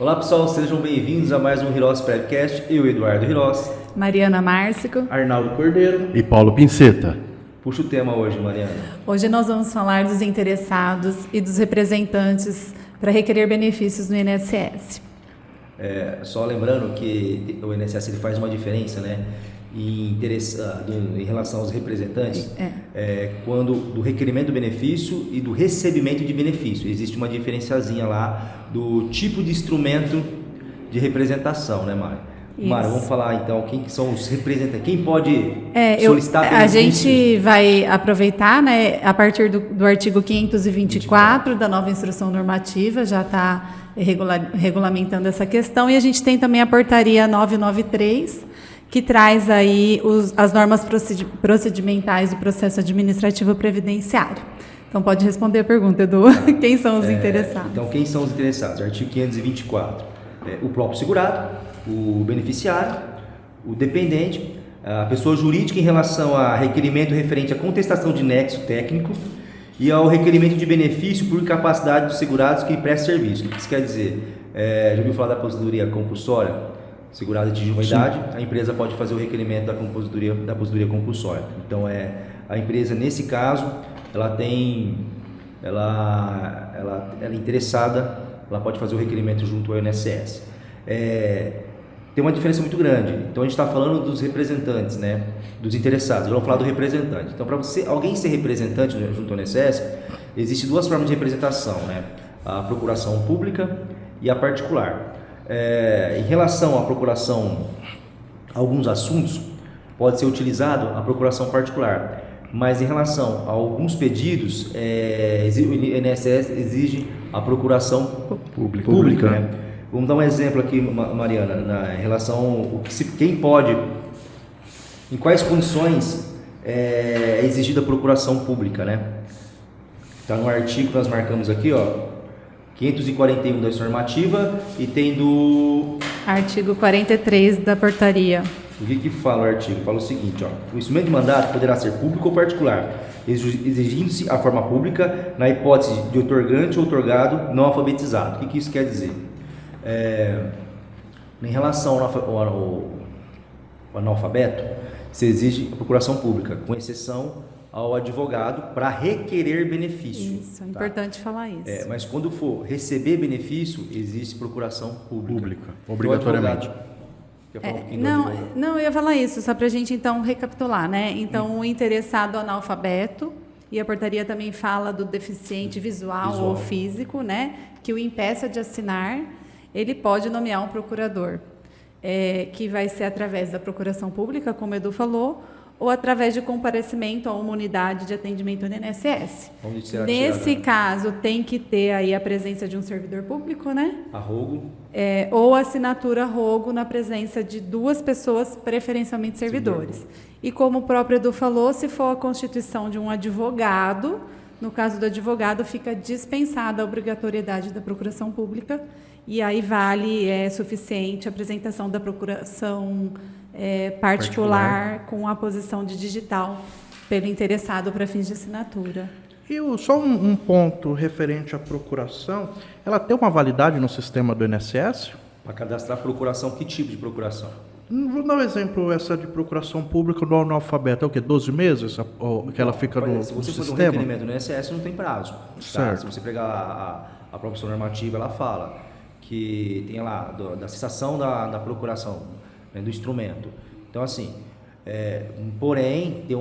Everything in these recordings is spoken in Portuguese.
Olá pessoal, sejam bem-vindos a mais um Hirós Podcast. Eu, Eduardo Hirós, Mariana Márcico, Arnaldo Cordeiro e Paulo Pinceta. Puxa o tema hoje, Mariana. Hoje nós vamos falar dos interessados e dos representantes para requerer benefícios no INSS. Só lembrando que o INSS ele faz uma diferença, né? Em relação aos representantes, quando do requerimento do benefício e do recebimento de benefício. Existe uma diferenciazinha lá do tipo de instrumento de representação, né, Mário? Mário, vamos falar então quem que são os representantes, quem pode solicitar benefício? A gente vai aproveitar, né, a partir do artigo 524 da nova instrução normativa, já está regulamentando essa questão, e a gente tem também a portaria 993, que traz aí as normas procedimentais do processo administrativo previdenciário. Então, pode responder a pergunta, Edu. Quem são os interessados? Então, quem são os interessados? Artigo 524. O próprio segurado, o beneficiário, o dependente, a pessoa jurídica em relação a requerimento referente à contestação de nexo técnico e ao requerimento de benefício por incapacidade dos segurados que prestam serviço. O que isso quer dizer? Já ouviu falar da aposentadoria compulsória? Segurado atingir uma idade, a empresa pode fazer o requerimento da aposentadoria compulsória. Então, a empresa, nesse caso, ela é interessada, ela pode fazer o requerimento junto ao INSS. Tem uma diferença muito grande. Então, a gente está falando dos representantes, né? Dos interessados. Vamos falar do representante. Então, para alguém ser representante junto ao INSS, existem duas formas de representação, né? A procuração pública e a particular. Em relação à procuração, alguns assuntos pode ser utilizado a procuração particular, mas em relação a alguns pedidos, o INSS exige a procuração pública, né? Vamos dar um exemplo aqui, Mariana, em relação quem pode, em quais condições é exigida a procuração pública, né? Está no artigo que nós marcamos aqui, ó. 541 da normativa e tem do... Artigo 43 da portaria. O que fala o artigo? Fala o seguinte, ó. O instrumento de mandato poderá ser público ou particular, exigindo-se a forma pública na hipótese de otorgante ou otorgado não alfabetizado. O que isso quer dizer? Em relação ao analfabeto, se exige a procuração pública, com exceção ao advogado para requerer benefício. Isso, é importante falar isso. Mas quando for receber benefício, existe procuração pública. Obrigatoriamente. Não, eu ia falar isso, só para a gente então recapitular, né? Então, o interessado analfabeto, e a portaria também fala do deficiente visual ou físico, né? Que o impeça de assinar, ele pode nomear um procurador, que vai ser através da procuração pública, como o Edu falou, ou através de comparecimento a uma unidade de atendimento no INSS. Nesse caso, tem que ter aí a presença de um servidor público, né? Arrogo. Ou assinatura arrogo na presença de duas pessoas, preferencialmente servidores. E como o próprio Edu falou, se for a constituição de um advogado, no caso do advogado, fica dispensada a obrigatoriedade da procuração pública, e aí vale suficiente a apresentação da procuração particular com a posição de digital pelo interessado para fins de assinatura. E só um ponto referente à procuração, ela tem uma validade no sistema do INSS? Para cadastrar procuração, que tipo de procuração? Vou dar um exemplo, essa de procuração pública do analfabeto, é o quê? 12 meses? Que ela fica no sistema? Se você for um requerimento no INSS, não tem prazo. Tá? Se você pegar a própria normativa, ela fala que tem lá da cessação da procuração, né, do instrumento. Então, assim, porém, tem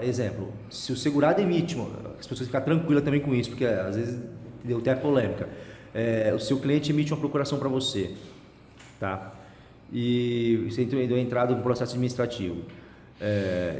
exemplo, se o segurado emite, as pessoas ficam tranquilas também com isso, porque às vezes deu até polêmica, o seu cliente emite uma procuração para você, tá? E você deu entrada no processo administrativo.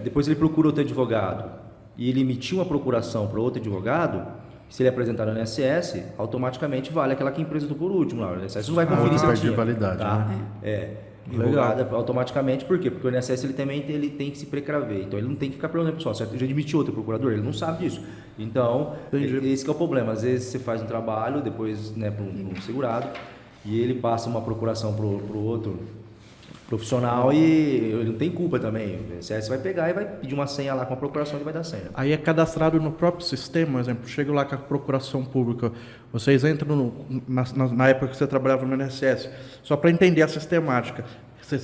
Depois ele procura outro advogado e ele emitiu uma procuração para outro advogado, se ele apresentar no INSS, automaticamente vale aquela que a empresa por último. Não, o INSS não vai conferir se de validade, tá? né? Revogada automaticamente, por quê? Porque o INSS ele também tem que se precaver, então ele não tem que ficar perguntando pessoal, certo? Já admitiu outro procurador, ele não sabe disso. Então, esse que é o problema. Às vezes você faz um trabalho, depois, né, para um segurado, e ele passa uma procuração para o outro profissional e ele não tem culpa também. O INSS vai pegar e vai pedir uma senha lá com a procuração e vai dar senha. Aí é cadastrado no próprio sistema, por exemplo, chego lá com a procuração pública, vocês entram na época que você trabalhava no INSS, só para entender a sistemática, você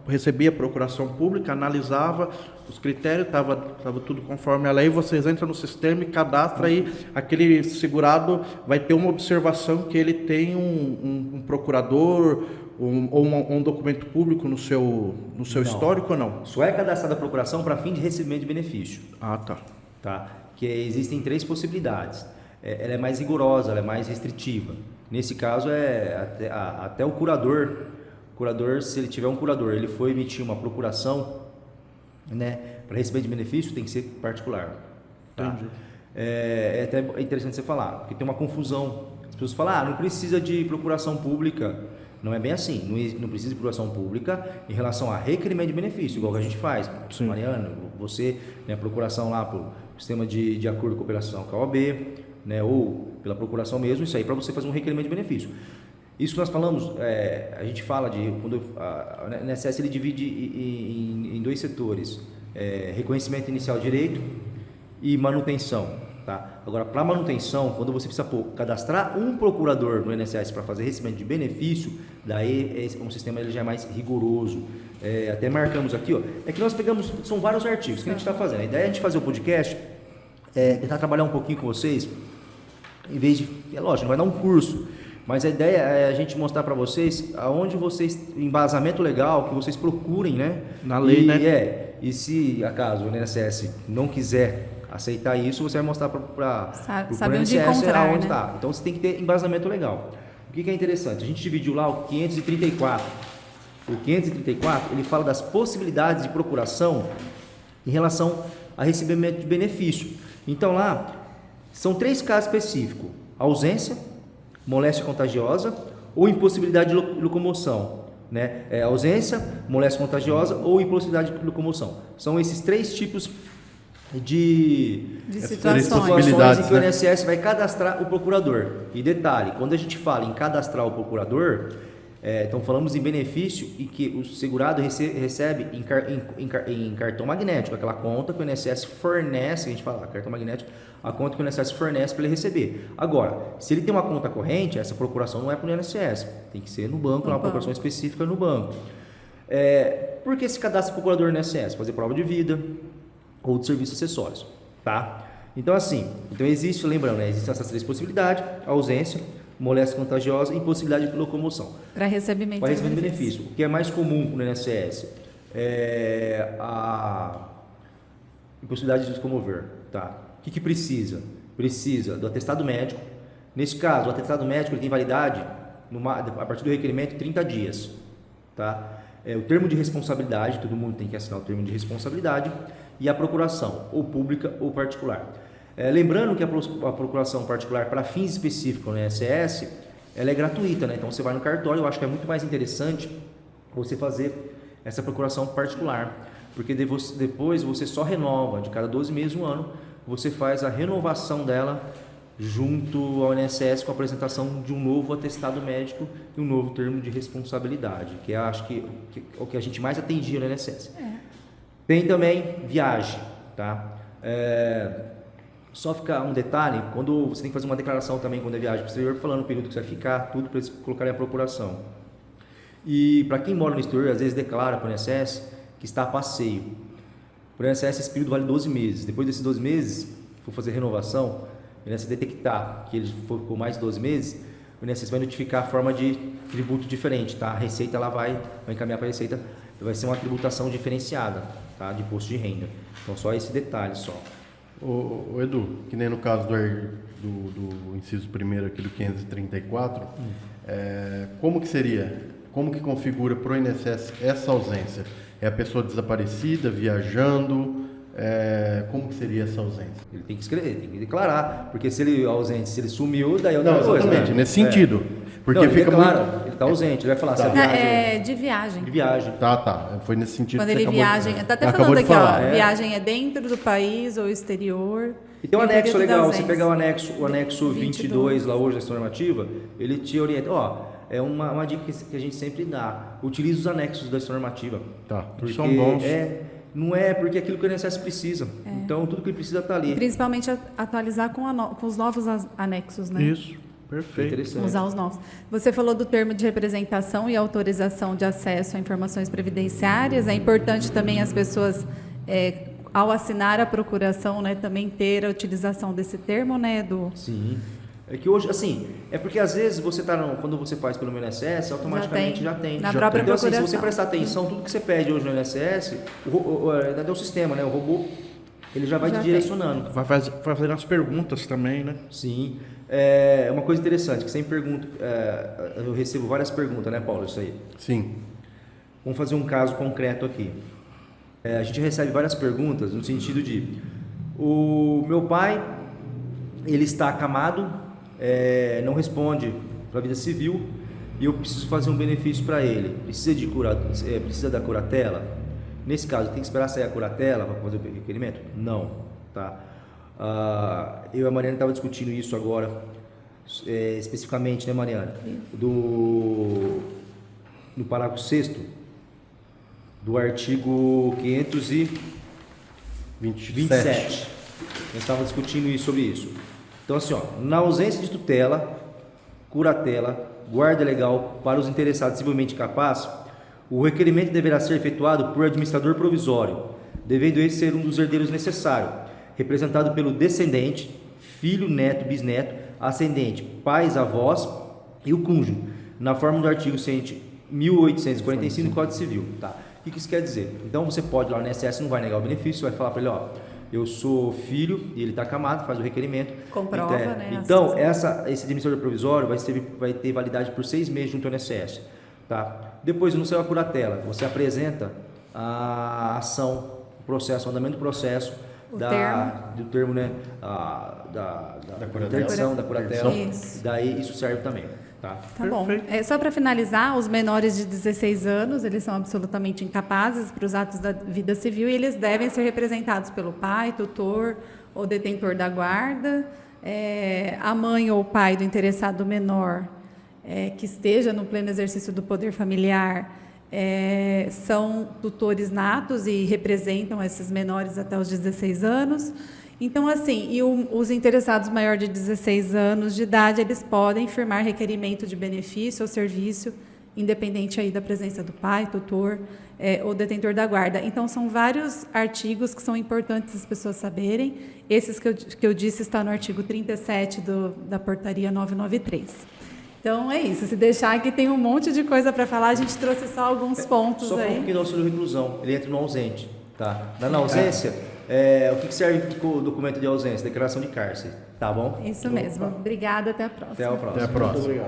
recebia a procuração pública, analisava os critérios, estava tudo conforme a lei, vocês entram no sistema e cadastram, aí aquele segurado vai ter uma observação que ele tem um procurador ou um documento público no seu histórico ou não? Só é cadastrada a procuração para fim de recebimento de benefício. Ah, tá. Tá? Que existem 3 possibilidades. Ela é mais rigorosa, ela é mais restritiva. Nesse caso, até o curador, se ele tiver um curador, ele for emitir uma procuração, né, para recebimento de benefício, tem que ser particular. Tá? Entendi. É até interessante você falar, porque tem uma confusão. As pessoas falam, não precisa de procuração pública. Não é bem assim, não precisa de procuração pública em relação a requerimento de benefício, igual que a gente faz. Sim. Mariano, você, né, procuração lá para o sistema de acordo de cooperação com a OAB, né, ou pela procuração mesmo, isso aí para você fazer um requerimento de benefício. Isso que nós falamos, a gente fala de, quando a INSS ele divide em 2 setores, reconhecimento inicial de direito e manutenção. Tá? Agora, para manutenção, quando você precisa cadastrar um procurador no INSS para fazer recebimento de benefício, daí um sistema ele já é mais rigoroso. Até marcamos aqui, ó, é que nós pegamos, são vários artigos que a gente está fazendo. A ideia é a gente fazer o podcast, tentar trabalhar um pouquinho com vocês, em vez de, é lógico, não vai dar um curso, mas a ideia é a gente mostrar para vocês aonde vocês, embasamento legal, que vocês procurem, né? Na lei, né? E se acaso o INSS não quiser aceitar isso, você vai mostrar para sabe onde encontrar, onde né? está. Então você tem que ter embasamento legal. O que é interessante? A gente dividiu lá o 534. O 534 ele fala das possibilidades de procuração em relação a recebimento de benefício. Então lá são 3 casos específicos: ausência, moléstia contagiosa ou impossibilidade de locomoção. Né? Ausência, moléstia contagiosa ou impossibilidade de locomoção. São esses 3 tipos de situações em que o INSS vai cadastrar o procurador. E detalhe, quando a gente fala em cadastrar o procurador, então falamos em benefício e que o segurado recebe em cartão magnético, aquela conta que o INSS fornece, a gente fala cartão magnético, a conta que o INSS fornece para ele receber. Agora, se ele tem uma conta corrente, essa procuração não é para o INSS, tem que ser no banco, uma procuração específica no banco. Por que se cadastra o procurador no INSS? Fazer prova de vida ou de serviços acessórios, tá? Então assim, existe, lembrando, né, existem essas 3 possibilidades: ausência, moléstia contagiosa e impossibilidade de locomoção. Para recebimento de benefício. O que é mais comum no INSS é a impossibilidade de locomover, tá? O que precisa? Precisa do atestado médico. Nesse caso, o atestado médico ele tem validade a partir do requerimento 30 dias, tá? O termo de responsabilidade, todo mundo tem que assinar o termo de responsabilidade, e a procuração, ou pública ou particular. Lembrando que a procuração particular para fins específicos no INSS, ela é gratuita, né? Então você vai no cartório, eu acho que é muito mais interessante você fazer essa procuração particular, porque depois você só renova, de cada 12 meses, 1 ano, você faz a renovação dela junto ao INSS com a apresentação de um novo atestado médico e um novo termo de responsabilidade, que eu acho que é o que a gente mais atendia no INSS. Tem também viagem, tá? Só ficar um detalhe, quando você tem que fazer uma declaração também quando é viagem para o exterior, falando o período que você vai ficar, tudo para eles colocarem a procuração. E para quem mora no exterior, às vezes declara para o INSS que está a passeio. Para o INSS esse período vale 12 meses. Depois desses 12 meses, for fazer renovação, o INSS detectar que ele ficou mais de 12 meses, o INSS vai notificar a forma de tributo diferente, tá? A Receita ela vai encaminhar para a Receita, vai ser uma tributação diferenciada, tá? De imposto de renda. Então só esse detalhe só. O Edu, que nem no caso do inciso 1º aqui do 534, como que seria? Como que configura para o INSS essa ausência? É a pessoa desaparecida, viajando? Como que seria essa ausência? Ele tem que escrever, tem que declarar, porque se ele é ausente, se ele sumiu, daí é outra coisa. Exatamente, né? nesse sentido. Porque ele fica declara, muito... ele está ausente, ele vai falar se a viagem... viagem... de viagem. De viagem. Tá. Foi nesse sentido quando que você ele viaja, de... tá até acabou falando de aqui, falar. ó, viagem é dentro do país ou exterior. E tem um anexo legal, você pegar o anexo 22 lá hoje da normativa, ele te orienta, é uma dica que a gente sempre dá. Utilize os anexos da história normativa. Tá. Porque São bons. não é porque é aquilo que o INSS precisa. Então, tudo que ele precisa está ali. Principalmente atualizar com os novos anexos, né? Isso, perfeito. Interessante. Usar os novos. Você falou do termo de representação e autorização de acesso a informações previdenciárias. É importante também as pessoas, ao assinar a procuração, né, também ter a utilização desse termo, né, Edu? Sim. É que hoje, assim, é porque às vezes você está, quando você faz pelo INSS, automaticamente já tem. Na própria então, assim, se procuração. você prestar atenção, tudo que você pede hoje no INSS, é o sistema, né? O robô, ele já vai te direcionando. Vai fazendo as perguntas também, né? Sim. É uma coisa interessante, que sempre pergunto, eu recebo várias perguntas, né, Paulo, isso aí. Sim. Vamos fazer um caso concreto aqui. A gente recebe várias perguntas no sentido de, o meu pai, ele está acamado, não responde para a vida civil e eu preciso fazer um benefício para ele. Precisa da curatela? Nesse caso, tem que esperar sair a curatela para fazer o requerimento? Não, tá? Eu e a Mariana estava discutindo isso agora, especificamente, né, Mariana? No parágrafo 6º do artigo 527. Nós estávamos discutindo sobre isso. Então, assim, na ausência de tutela, curatela, guarda legal para os interessados civilmente capazes, o requerimento deverá ser efetuado por administrador provisório, devendo esse ser um dos herdeiros necessários, representado pelo descendente, filho, neto, bisneto, ascendente, pais, avós e o cônjuge, na forma do artigo 1845 do Código Civil. Tá? O que isso quer dizer? Então, você pode ir lá no INSS, não vai negar o benefício, vai falar para ele, eu sou filho e ele está acamado, faz o requerimento. Comprova, né? Então, esse administrador provisório vai ter validade por 6 meses junto ao INSS. Tá? Depois, no seu curatela, você apresenta a ação, o processo, o andamento do processo, do termo, né? Da interdição, da curatela. Isso. Daí isso serve também. Tá bom. Só para finalizar, os menores de 16 anos, eles são absolutamente incapazes para os atos da vida civil e eles devem ser representados pelo pai, tutor ou detentor da guarda. A mãe ou o pai do interessado menor que esteja no pleno exercício do poder familiar são tutores natos e representam esses menores até os 16 anos. Então, assim, os interessados maiores de 16 anos de idade, eles podem firmar requerimento de benefício ou serviço, independente aí da presença do pai, tutor ou detentor da guarda. Então, são vários artigos que são importantes as pessoas saberem. Esses que eu disse estão no artigo 37 da portaria 993. Então, é isso. Se deixar aqui, tem um monte de coisa para falar. A gente trouxe só alguns pontos só aí. Só um pouquinho do auxílio reclusão. Ele entra no ausente. Tá? Na ausência, o que serve o documento de ausência? Declaração de cárcere. Tá bom? Isso mesmo. Obrigada. Até a próxima. Até a próxima. Até a próxima. Muito obrigado.